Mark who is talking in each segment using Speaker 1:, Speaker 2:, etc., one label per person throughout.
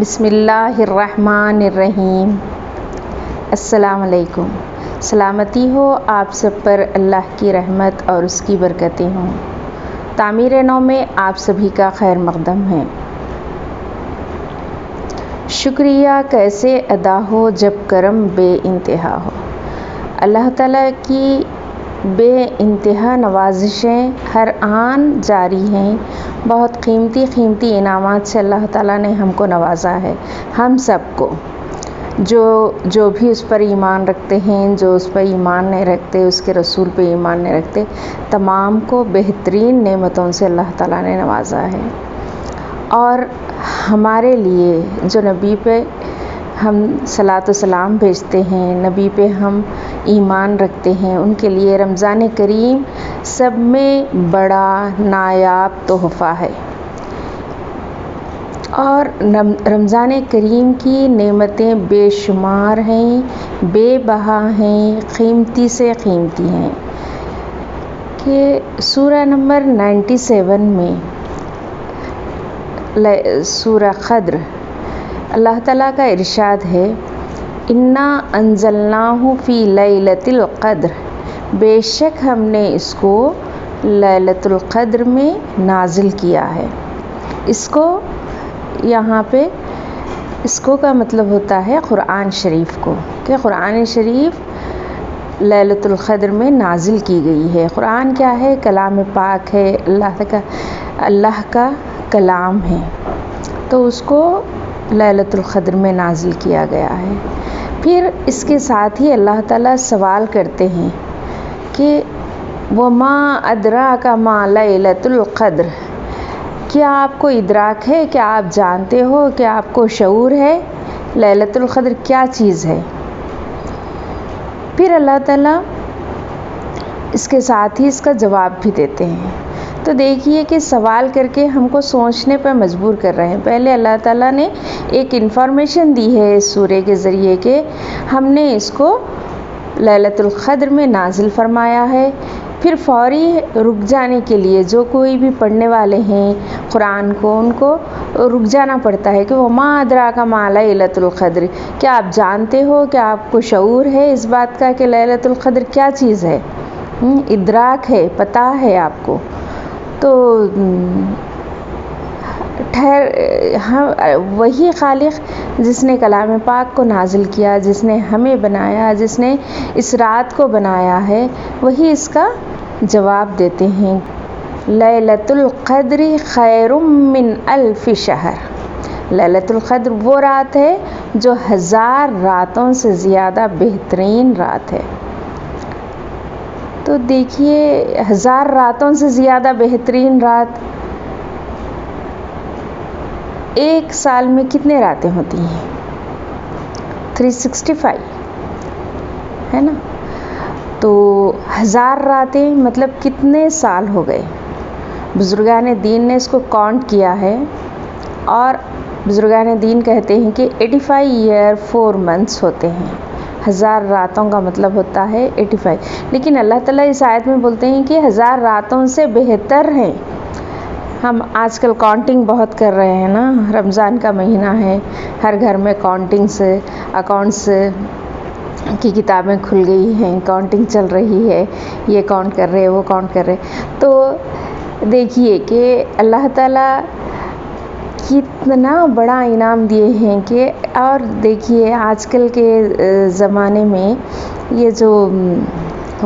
Speaker 1: بسم اللہ الرحمن الرحیم۔ السلام علیکم۔ سلامتی ہو آپ سب پر، اللہ کی رحمت اور اس کی برکتیں ہوں۔ تعمیر نو میں آپ سبھی کا خیر مقدم ہے۔ شکریہ کیسے ادا ہو جب کرم بے انتہا ہو۔ اللہ تعالیٰ کی بے انتہا نوازشیں ہر آن جاری ہیں۔ بہت قیمتی انعامات سے اللہ تعالیٰ نے ہم کو نوازا ہے، ہم سب کو، جو بھی اس پر ایمان رکھتے ہیں، جو اس پر ایمان نہیں رکھتے، اس کے رسول پہ ایمان نہیں رکھتے، تمام کو بہترین نعمتوں سے اللہ تعالیٰ نے نوازا ہے۔ اور ہمارے لیے جو نبی پہ ہم صلاۃ و سلام بھیجتے ہیں، نبی پہ ہم ایمان رکھتے ہیں، ان کے لیے رمضان کریم سب میں بڑا نایاب تحفہ ہے۔ اور رمضان کریم کی نعمتیں بے شمار ہیں، بے بہا ہیں، قیمتی سے قیمتی ہیں کہ سورہ نمبر 97 میں سورہ قدر اللہ تعالیٰ کا ارشاد ہے، انا انزلناہ فی لیلۃ القدر، بے شک ہم نے اس کو لیلۃ القدر میں نازل کیا ہے۔ اس کو یہاں پہ اس کو کا مطلب ہوتا ہے قرآن شریف کو، کہ قرآن شریف لیلۃ القدر میں نازل کی گئی ہے۔ قرآن کیا ہے؟ کلام پاک ہے، اللہ کا کلام ہے، تو اس کو لیلۃ القدر میں نازل کیا گیا ہے۔ پھر اس کے ساتھ ہی اللہ تعالیٰ سوال کرتے ہیں کہ وما ادراک ما لیلۃ القدر، کیا آپ کو ادراک ہے، کیا آپ جانتے ہو، کیا آپ کو شعور ہے لیلۃ القدر کیا چیز ہے؟ پھر اللہ تعالیٰ اس کے ساتھ ہی اس کا جواب بھی دیتے ہیں۔ تو دیکھیے کہ سوال کر کے ہم کو سوچنے پر مجبور کر رہے ہیں۔ پہلے اللہ تعالیٰ نے ایک انفارمیشن دی ہے اس سورے کے ذریعے کہ ہم نے اس کو لیلۃ القدر میں نازل فرمایا ہے۔ پھر فوری رک جانے کے لیے جو کوئی بھی پڑھنے والے ہیں قرآن کو، ان کو رک جانا پڑتا ہے کہ وما ادراک ما لیلۃ القدر، کیا آپ جانتے ہو، کیا آپ کو شعور ہے اس بات کا کہ لیلۃ القدر کیا چیز ہے؟ ادراک ہے، پتہ ہے آپ کو۔ تو وہی خالق جس نے کلام پاک کو نازل کیا، جس نے ہمیں بنایا، جس نے اس رات کو بنایا ہے، وہی اس کا جواب دیتے ہیں۔ لیلۃ القدر خیر من الف شہر، لیلۃ القدر وہ رات ہے جو 1000 راتوں سے زیادہ بہترین رات ہے۔ تو دیکھیے 1000 راتوں سے زیادہ بہترین رات، ایک سال میں کتنے راتیں ہوتی ہیں؟ 365 ہے نا؟ تو 1000 راتیں مطلب کتنے سال ہو گئے؟ بزرگان دین نے اس کو کاؤنٹ کیا ہے، اور بزرگان دین کہتے ہیں کہ 85 ایئر 4 منتھس ہوتے ہیں۔ 1000 راتوں کا مطلب ہوتا ہے 85۔ لیکن اللہ تعالیٰ اس آیت میں بولتے ہیں کہ 1000 راتوں سے بہتر ہیں۔ ہم آج کل کاؤنٹنگ بہت کر رہے ہیں نا، رمضان کا مہینہ ہے، ہر گھر میں کاؤنٹنگ سے اکاؤنٹس کی کتابیں کھل گئی ہیں، کاؤنٹنگ چل رہی ہے، یہ کاؤنٹ کر رہے، وہ کاؤنٹ کر رہے۔ تو دیکھیے کہ اللہ تعالیٰ کتنا بڑا انعام دیے ہیں کہ، اور دیکھیے آج کل کے زمانے میں یہ جو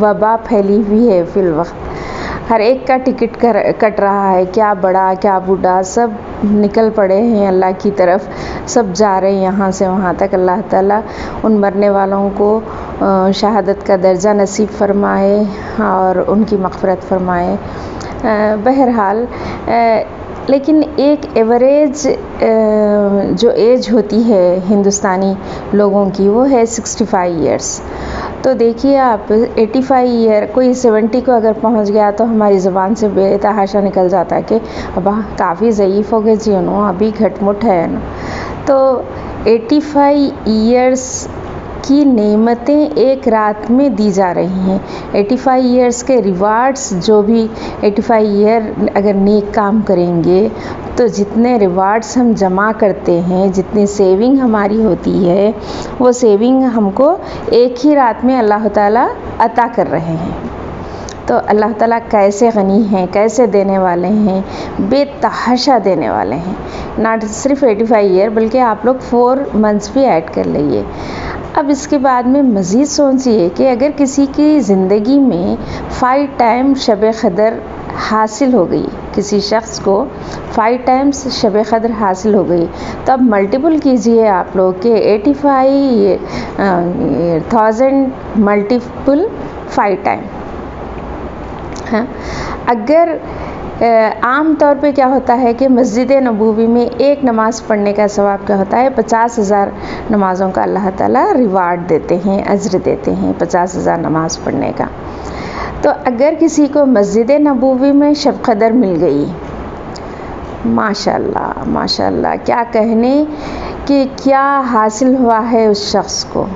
Speaker 1: وبا پھیلی ہوئی ہے فی الوقت، ہر ایک کا ٹکٹ کٹ رہا ہے، کیا بڑا کیا بوڑھا سب نکل پڑے ہیں اللہ کی طرف، سب جا رہے ہیں یہاں سے وہاں تک۔ اللہ تعالیٰ ان مرنے والوں کو شہادت کا درجہ نصیب فرمائے اور ان کی مغفرت فرمائے۔ بہرحال لیکن ایک ایوریج جو ایج ہوتی ہے ہندوستانی لوگوں کی، وہ ہے 65 ایئرس۔ تو دیکھیے آپ 85 ایئر، کوئی 70 کو اگر پہنچ گیا تو ہماری زبان سے بے تحاشا نکل جاتا ہے کہ اب کافی ضعیف ہو گئے جی، ابھی گھٹ مٹ ہے نا۔ تو 85 ایئرس کی نعمتیں ایک رات میں دی جا رہی ہیں۔ 85 ایئرس کے ریوارڈز، جو بھی 85 ایئر اگر نیک کام کریں گے تو جتنے ریوارڈز ہم جمع کرتے ہیں، جتنی سیونگ ہماری ہوتی ہے، وہ سیونگ ہم کو ایک ہی رات میں اللہ تعالیٰ عطا کر رہے ہیں۔ تو اللہ تعالیٰ کیسے غنی ہیں، کیسے دینے والے ہیں، بے تحاشا دینے والے ہیں۔ ناٹ صرف 85 ایئر بلکہ آپ لوگ 4 منتھس بھی ایڈ کر لئیے۔ اب اس کے بعد میں مزید سوچئے کہ اگر کسی کی زندگی میں 5 ٹائم شب قدر حاصل ہو گئی، کسی شخص کو 5 ٹائمز شب قدر حاصل ہو گئی، تو اب ملٹیپل کیجئے آپ لوگ کہ 85,000 ملٹیپل 5 ٹائم۔ ہاں، اگر عام طور پہ کیا ہوتا ہے کہ مسجد نبوی میں ایک نماز پڑھنے کا ثواب کیا ہوتا ہے، 50,000 نمازوں کا اللہ تعالیٰ ریوارڈ دیتے ہیں، اجر دیتے ہیں 50,000 نماز پڑھنے کا۔ تو اگر کسی کو مسجد نبوی میں شب قدر مل گئی، ماشاءاللہ ماشاءاللہ، کیا کہنے کہ کیا حاصل ہوا ہے اس شخص کو،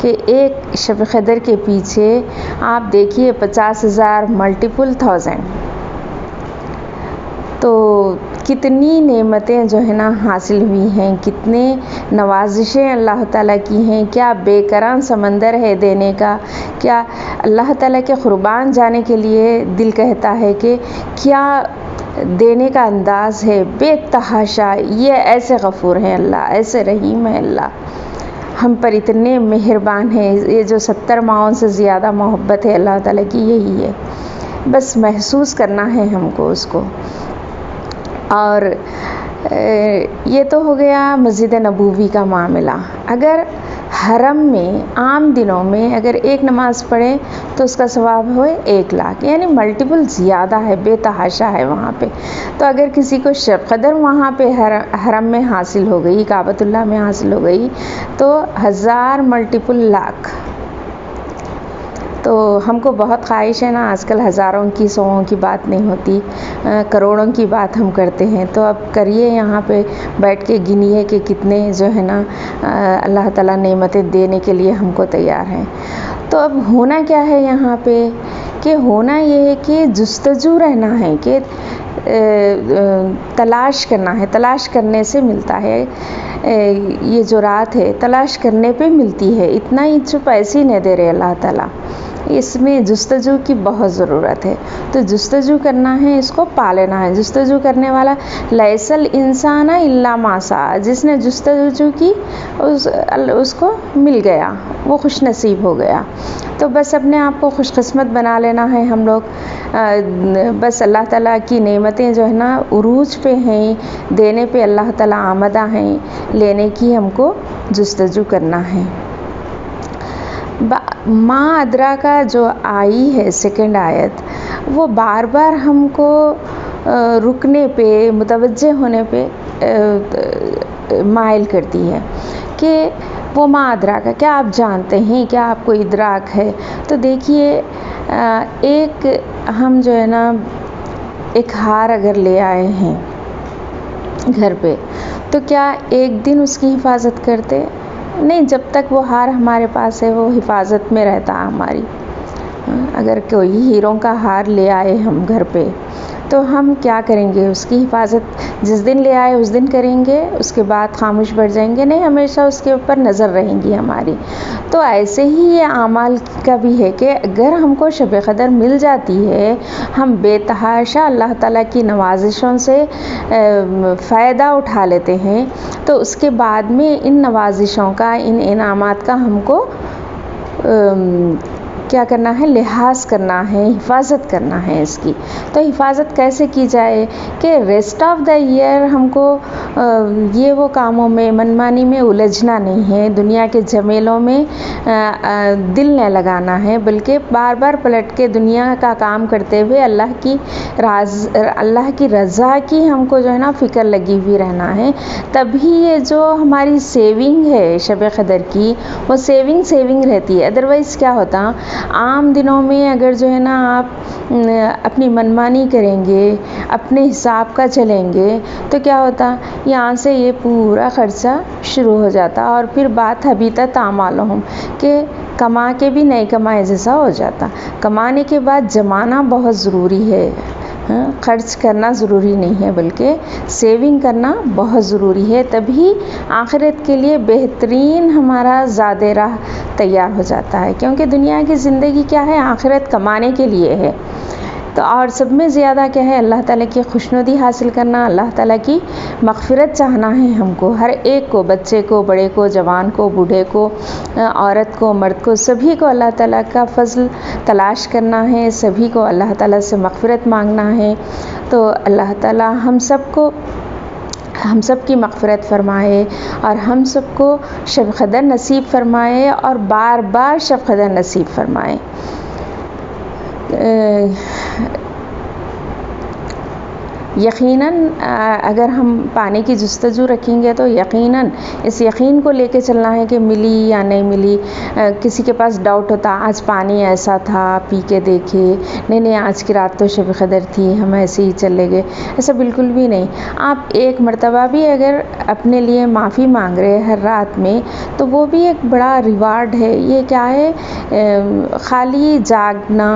Speaker 1: کہ ایک شب قدر کے پیچھے آپ دیکھیے 50,000 ملٹیپل 1000، تو کتنی نعمتیں جو ہے نا حاصل ہوئی ہیں، کتنے نوازشیں اللہ تعالیٰ کی ہیں، کیا بے کران سمندر ہے دینے کا، کیا اللہ تعالیٰ کے قربان جانے کے لیے دل کہتا ہے کہ کیا دینے کا انداز ہے بے تحاشا۔ یہ ایسے غفور ہیں اللہ، ایسے رحیم ہے اللہ، ہم پر اتنے مہربان ہیں۔ یہ جو 70 ماؤں سے زیادہ محبت ہے اللہ تعالیٰ کی، یہی ہے، بس محسوس کرنا ہے ہم کو اس کو۔ اور یہ تو ہو گیا مسجد نبوی کا معاملہ۔ اگر حرم میں عام دنوں میں اگر ایک نماز پڑھیں تو اس کا ثواب ہوئے 1,00,000، یعنی ملٹیپل زیادہ ہے، بے تحاشا ہے وہاں پہ۔ تو اگر کسی کو شب قدر وہاں پہ حرم میں حاصل ہو گئی، کعبۃ اللہ میں حاصل ہو گئی، تو 1000 ملٹیپل لاکھ۔ تو ہم کو بہت خواہش ہے نا، آج کل ہزاروں کی، سوؤں کی بات نہیں ہوتی، کروڑوں کی بات ہم کرتے ہیں۔ تو اب کریے یہاں پہ بیٹھ کے گنیے کہ کتنے جو ہے نا اللہ تعالیٰ نعمتیں دینے کے لیے ہم کو تیار ہیں۔ تو اب ہونا کیا ہے یہاں پہ، کہ ہونا یہ ہے کہ جستجو رہنا ہے، کہ تلاش کرنا ہے، تلاش کرنے سے ملتا ہے۔ یہ جو رات ہے تلاش کرنے پہ ملتی ہے، اتنا ہی چھپ ایسے ہی نہیں دے رہے اللہ تعالیٰ، اس میں جستجو کی بہت ضرورت ہے۔ تو جستجو کرنا ہے، اس کو پا لینا ہے۔ جستجو کرنے والا لیس الانسان الا ما سعی، جس نے جستجو کی اس کو مل گیا، وہ خوش نصیب ہو گیا۔ تو بس اپنے آپ کو خوش قسمت بنا لینا ہے ہم لوگ، بس اللہ تعالیٰ کی نعمتیں جو ہے نا عروج پہ ہیں، دینے پہ اللہ تعالیٰ آمدہ ہیں، لینے کی ہم کو جستجو کرنا ہے۔ ما ادرا کا جو آئی ہے سیکنڈ آیت، وہ بار بار ہم کو رکنے پہ، متوجہ ہونے پہ مائل کرتی ہے کہ وہ ما ادرا کا، کیا آپ جانتے ہیں، کیا آپ کو ادراک ہے؟ تو دیکھیے، ایک ہم جو ہے نا ایک ہار اگر لے آئے ہیں گھر پہ، تو کیا ایک دن اس کی حفاظت کرتے؟ نہیں، جب تک وہ ہار ہمارے پاس ہے وہ حفاظت میں رہتا ہماری۔ اگر کوئی ہیروں کا ہار لے آئے ہم گھر پہ، تو ہم کیا کریں گے؟ اس کی حفاظت جس دن لے آئے اس دن کریں گے، اس کے بعد خاموش بیٹھ جائیں گے؟ نہیں، ہمیشہ اس کے اوپر نظر رہیں گی ہماری۔ تو ایسے ہی یہ اعمال کا بھی ہے کہ اگر ہم کو شب قدر مل جاتی ہے، ہم بے تحاشا اللہ تعالیٰ کی نوازشوں سے فائدہ اٹھا لیتے ہیں، تو اس کے بعد میں ان نوازشوں کا، ان انعامات کا ہم کو کیا کرنا ہے؟ لحاظ کرنا ہے، حفاظت کرنا ہے اس کی۔ تو حفاظت کیسے کی جائے کہ ریسٹ آف دا ایئر ہم کو یہ وہ کاموں میں، منمانی میں الجھنا نہیں ہے، دنیا کے جھمیلوں میں دل نہ لگانا ہے، بلکہ بار بار پلٹ کے دنیا کا کام کرتے ہوئے اللہ کی رضا کی ہم کو جو ہے نا فکر لگی ہوئی رہنا ہے۔ تبھی یہ جو ہماری سیونگ ہے شب قدر کی، وہ سیونگ رہتی ہے۔ ادروائز کیا ہوتا، عام دنوں میں اگر جو ہے نا آپ اپنی منمانی کریں گے، اپنے حساب کا چلیں گے، تو کیا ہوتا، یہاں سے یہ پورا خرچہ شروع ہو جاتا، اور پھر بات حبیطت اعمالہم، کہ کما کے بھی نہیں کمائے جیسا ہو جاتا۔ کمانے کے بعد جمانا بہت ضروری ہے، خرچ کرنا ضروری نہیں ہے، بلکہ سیونگ کرنا بہت ضروری ہے، تبھی آخرت کے لیے بہترین ہمارا زاد راہ تیار ہو جاتا ہے۔ کیونکہ دنیا کی زندگی کیا ہے؟ آخرت کمانے کے لیے ہے۔ تو اور سب میں زیادہ کیا ہے؟ اللہ تعالیٰ کی خوشنودی حاصل کرنا، اللہ تعالیٰ کی مغفرت چاہنا ہے ہم کو، ہر ایک کو، بچے کو، بڑے کو، جوان کو، بوڑھے کو، عورت کو، مرد کو، سبھی کو اللہ تعالیٰ کا فضل تلاش کرنا ہے، سبھی کو اللہ تعالیٰ سے مغفرت مانگنا ہے۔ تو اللہ تعالیٰ ہم سب کی مغفرت فرمائے اور ہم سب کو شب قدر نصیب فرمائے اور بار بار شب قدر نصیب فرمائے۔ یقیناً اگر ہم پانی کی جستجو رکھیں گے تو یقیناً اس یقین کو لے کے چلنا ہے کہ ملی یا نہیں ملی۔ کسی کے پاس ڈاؤٹ ہوتا، آج پانی ایسا تھا، پی کے دیکھے، نہیں آج کی رات تو شب قدر تھی، ہم ایسے ہی چلے گئے، ایسا بالکل بھی نہیں۔ آپ ایک مرتبہ بھی اگر اپنے لیے معافی مانگ رہے ہر رات میں تو وہ بھی ایک بڑا ریوارڈ ہے۔ یہ کیا ہے؟ خالی جاگنا،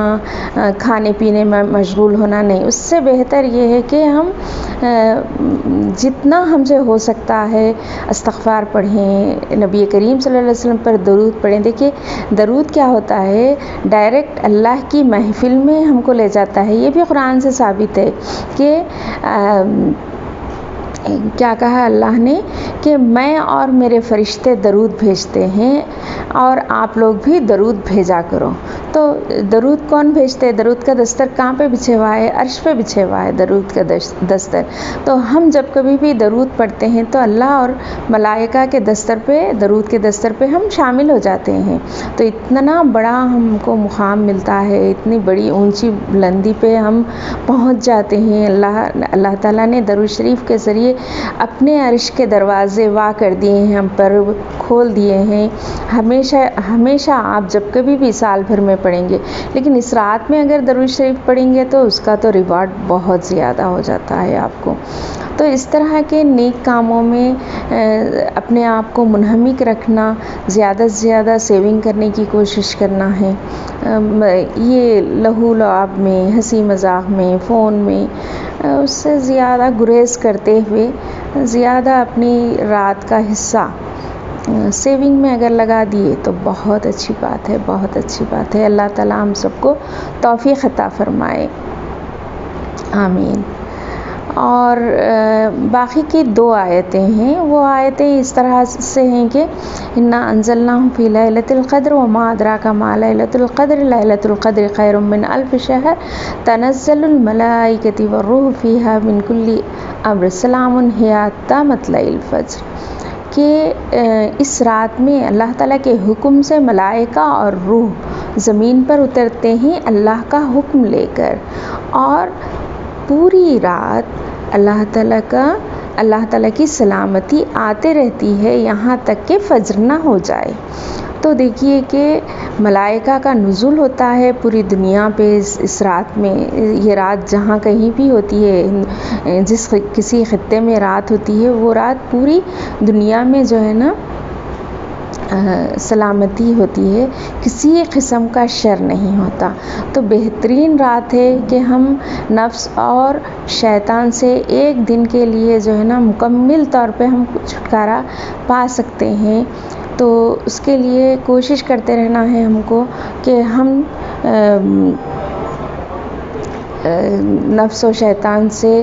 Speaker 1: کھانے پینے میں مشغول ہونا نہیں، اس سے بہتر یہ ہے کہ ہم جتنا ہم سے ہو سکتا ہے استغفار پڑھیں، نبی کریم صلی اللہ علیہ وسلم پر درود پڑھیں۔ دیکھیے درود کیا ہوتا ہے؟ ڈائریکٹ اللہ کی محفل میں ہم کو لے جاتا ہے۔ یہ بھی قرآن سے ثابت ہے کہ کیا کہا اللہ نے کہ میں اور میرے فرشتے درود بھیجتے ہیں اور آپ لوگ بھی درود بھیجا کرو۔ تو درود کون بھیجتے ہیں؟ درود کا دستر کہاں پہ بچھے ہوا ہے؟ عرش پہ بچھے ہوا ہے درود کا دستر۔ تو ہم جب کبھی بھی درود پڑھتے ہیں تو اللہ اور ملائکہ کے دستر پہ، درود کے دستر پہ ہم شامل ہو جاتے ہیں۔ تو اتنا بڑا ہم کو مقام ملتا ہے، اتنی بڑی اونچی بلندی پہ ہم پہنچ جاتے ہیں۔ اللہ تعالیٰ نے درود شریف کے ذریعے اپنے عرش کے دروازے وا کر دیے ہیں، ہم پر کھول دیے ہیں۔ ہمیشہ آپ جب کبھی بھی سال بھر میں پڑھیں گے، لیکن اس رات میں اگر درود شریف پڑھیں گے تو اس کا تو ریوارڈ بہت زیادہ ہو جاتا ہے آپ کو۔ تو اس طرح کے نیک کاموں میں اپنے آپ کو منہمک رکھنا، زیادہ سے زیادہ سیونگ کرنے کی کوشش کرنا ہے۔ یہ لہو لعب میں، ہنسی مذاق میں، فون میں اس سے زیادہ گریز کرتے ہوئے زیادہ اپنی رات کا حصہ سیونگ میں اگر لگا دیے تو بہت اچھی بات ہے، بہت اچھی بات ہے۔ اللہ تعالیٰ ہم سب کو توفیق عطا فرمائے، آمین۔ اور باقی کی 2 آیتیں ہیں، وہ آیتیں اس طرح سے ہیں کہ انا انزلناہ فی لیلۃ القدر وما ادراک ما لیلۃ القدر لیلۃ القدر خیر من الف شہر تنزل الملائکۃ والروح فیہا من کل امر سلام ہی حتی مطلع الفجر، کہ اس رات میں اللہ تعالیٰ کے حکم سے ملائکہ اور روح زمین پر اترتے ہیں اللہ کا حکم لے کر، اور پوری رات اللہ تعالیٰ کی سلامتی آتے رہتی ہے یہاں تک کہ فجر نہ ہو جائے۔ تو دیکھیے کہ ملائکہ کا نزول ہوتا ہے پوری دنیا پہ اس رات میں۔ یہ رات جہاں کہیں بھی ہوتی ہے، کسی خطے میں رات ہوتی ہے، وہ رات پوری دنیا میں جو ہے نا سلامتی ہوتی ہے، کسی قسم کا شر نہیں ہوتا۔ تو بہترین رات ہے کہ ہم نفس اور شیطان سے ایک دن کے لیے جو ہے نا مکمل طور پہ ہم چھٹکارا پا سکتے ہیں۔ تو اس کے لیے کوشش کرتے رہنا ہے ہم کو کہ ہم نفس و شیطان سے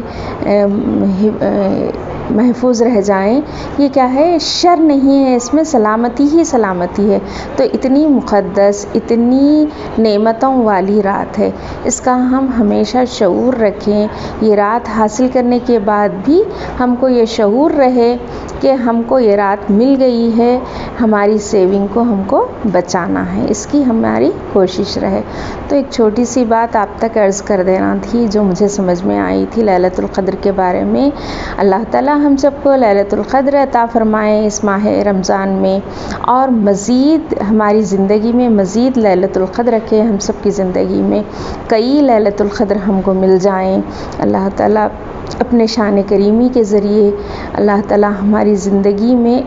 Speaker 1: محفوظ رہ جائیں۔ یہ کیا ہے؟ شر نہیں ہے، اس میں سلامتی ہی سلامتی ہے۔ تو اتنی مقدس، اتنی نعمتوں والی رات ہے، اس کا ہم ہمیشہ شعور رکھیں۔ یہ رات حاصل کرنے کے بعد بھی ہم کو یہ شعور رہے کہ ہم کو یہ رات مل گئی ہے، ہماری سیونگ کو ہم کو بچانا ہے، اس کی ہماری کوشش رہے۔ تو ایک چھوٹی سی بات آپ تک عرض کر دینا تھی جو مجھے سمجھ میں آئی تھی لیلۃ القدر کے بارے میں۔ اللہ تعالیٰ ہم سب کو لیلۃ القدر عطا فرمائے اس ماہ رمضان میں، اور مزید ہماری زندگی میں مزید لیلۃ القدر رکھے، ہم سب کی زندگی میں کئی لیلۃ القدر ہم کو مل جائیں۔ اللہ تعالیٰ اپنے شان کریمی کے ذریعے اللہ تعالیٰ ہماری زندگی میں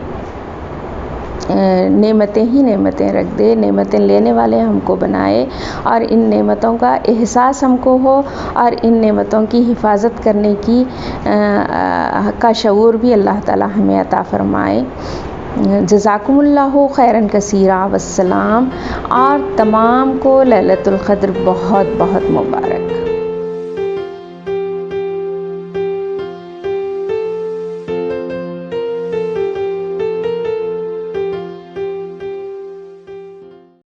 Speaker 1: نعمتیں ہی نعمتیں رکھ دے، نعمتیں لینے والے ہم کو بنائے، اور ان نعمتوں کا احساس ہم کو ہو، اور ان نعمتوں کی حفاظت کرنے کی کا شعور بھی اللہ تعالی ہمیں عطا فرمائے۔ جزاکم اللہ خیراً کثیرا، والسلام، اور تمام کو لیلۃ القدر بہت بہت مبارک۔